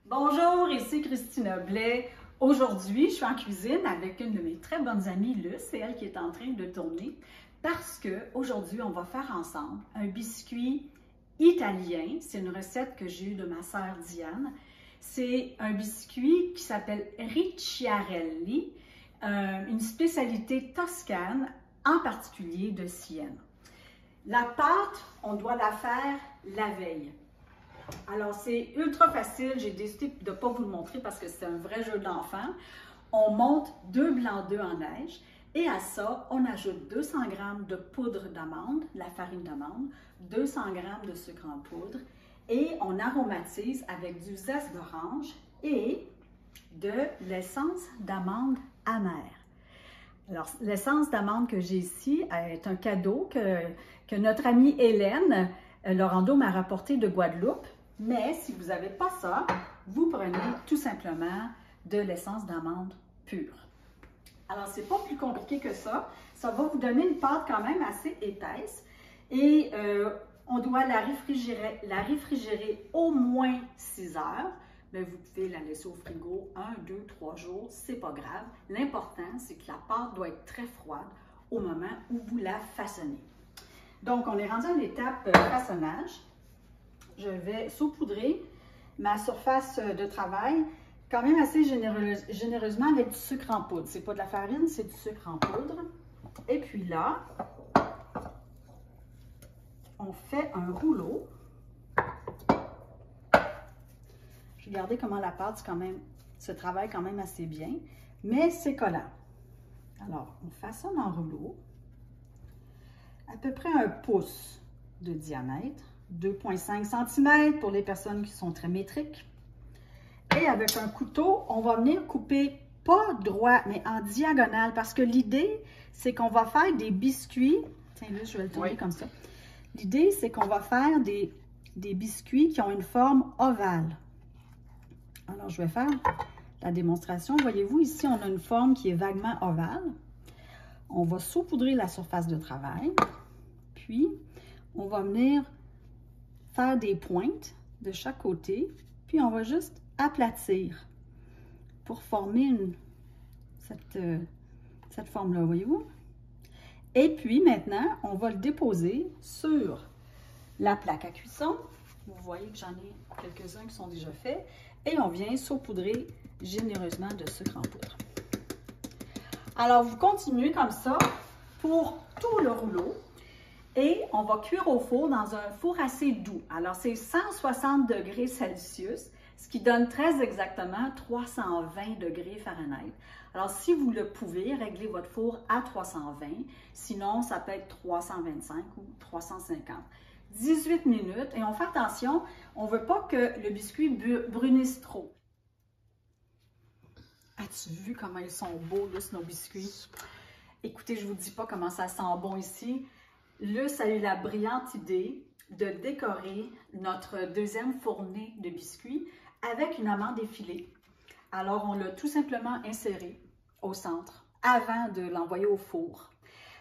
Bonjour, ici Christina Blais. Aujourd'hui, je suis en cuisine avec une de mes très bonnes amies, Luce, c'est elle qui est en train de tourner, parce qu'aujourd'hui, on va faire ensemble un biscuit italien. C'est une recette que j'ai eue de ma sœur Diane. C'est un biscuit qui s'appelle Ricciarelli, une spécialité toscane, en particulier de Sienne. La pâte, on doit la faire la veille. Alors, c'est ultra facile. J'ai décidé de ne pas vous le montrer parce que c'est un vrai jeu d'enfant. On monte 2 blancs d'œufs en neige et à ça, on ajoute 200 g de poudre d'amande, la farine d'amande, 200 g de sucre en poudre et on aromatise avec du zeste d'orange et de l'essence d'amande amère. Alors, l'essence d'amande que j'ai ici est un cadeau que notre amie Hélène Laurando m'a rapporté de Guadeloupe. Mais si vous n'avez pas ça, vous prenez tout simplement de l'essence d'amande pure. Alors, c'est pas plus compliqué que ça. Ça va vous donner une pâte quand même assez épaisse. Et on doit la réfrigérer au moins 6 heures. Mais vous pouvez la laisser au frigo 1, 2, 3 jours, c'est pas grave. L'important, c'est que la pâte doit être très froide au moment où vous la façonnez. Donc, on est rendu à l'étape façonnage. Je vais saupoudrer ma surface de travail quand même assez généreusement avec du sucre en poudre. C'est pas de la farine, c'est du sucre en poudre. Et puis là, on fait un rouleau. Regardez comment la pâte se travaille quand même assez bien, mais c'est collant. Alors, on façonne en rouleau, à peu près 1 pouce de diamètre, 2,5 cm pour les personnes qui sont très métriques. Et avec un couteau, on va venir couper pas droit, mais en diagonale, parce que l'idée, c'est qu'on va faire des biscuits. Tiens, là, je vais le tourner comme ça. L'idée, c'est qu'on va faire des biscuits qui ont une forme ovale. Alors, je vais faire la démonstration. Voyez-vous, ici, on a une forme qui est vaguement ovale. On va saupoudrer la surface de travail. Puis, on va venir faire des pointes de chaque côté. Puis, on va juste aplatir pour former cette forme-là, voyez-vous? Et puis, maintenant, on va le déposer sur la plaque à cuisson. Vous voyez que j'en ai quelques-uns qui sont déjà faits. Et on vient saupoudrer généreusement de sucre en poudre. Alors, vous continuez comme ça pour tout le rouleau. Et on va cuire au four dans un four assez doux. Alors, c'est 160 degrés Celsius, ce qui donne très exactement 320 degrés Fahrenheit. Alors, si vous le pouvez, réglez votre four à 320. Sinon, ça peut être 325 ou 350. 18 minutes. Et on fait attention, on ne veut pas que le biscuit brunisse trop. As-tu vu comment ils sont beaux, Luce, nos biscuits? Écoutez, je ne vous dis pas comment ça sent bon ici. Luce a eu la brillante idée de décorer notre deuxième fournée de biscuits avec une amande effilée. Alors, on l'a tout simplement inséré au centre avant de l'envoyer au four.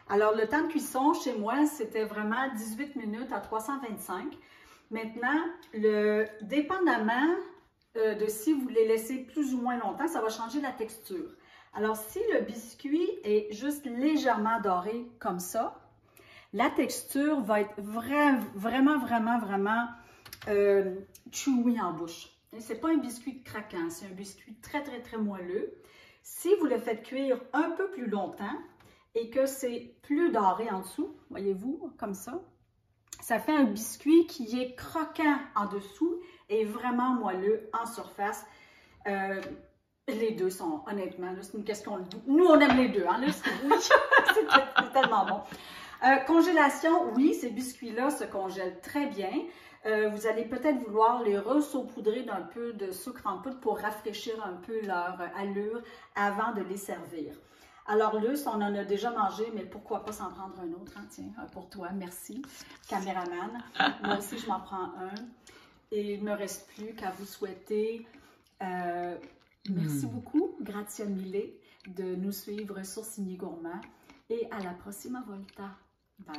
Alors, le temps de cuisson chez moi, c'était vraiment 18 minutes à 325. Maintenant, dépendamment de si vous les laissez plus ou moins longtemps, ça va changer la texture. Alors, si le biscuit est juste légèrement doré comme ça, la texture va être vraiment chewy en bouche. Ce n'est pas un biscuit craquant, c'est un biscuit très moelleux. Si vous le faites cuire un peu plus longtemps et que c'est plus doré en dessous, voyez-vous, comme ça fait un biscuit qui est croquant en dessous et vraiment moelleux en surface. Les deux sont, honnêtement, c'est une question de goût. Nous, on aime les deux, hein, là, oui, c'est tellement bon. Congélation, oui, ces biscuits-là se congèlent très bien. Vous allez peut-être vouloir les ressaupoudrer d'un peu de sucre en poudre pour rafraîchir un peu leur allure avant de les servir. Alors, Luce, on en a déjà mangé, mais pourquoi pas s'en prendre un autre? Hein? Tiens, pour toi, merci, caméraman. Moi aussi, je m'en prends un. Et il ne me reste plus qu'à vous souhaiter merci beaucoup, grazie mille, de nous suivre sur Ciné Gourmand. Et à la prossima volta. Bye.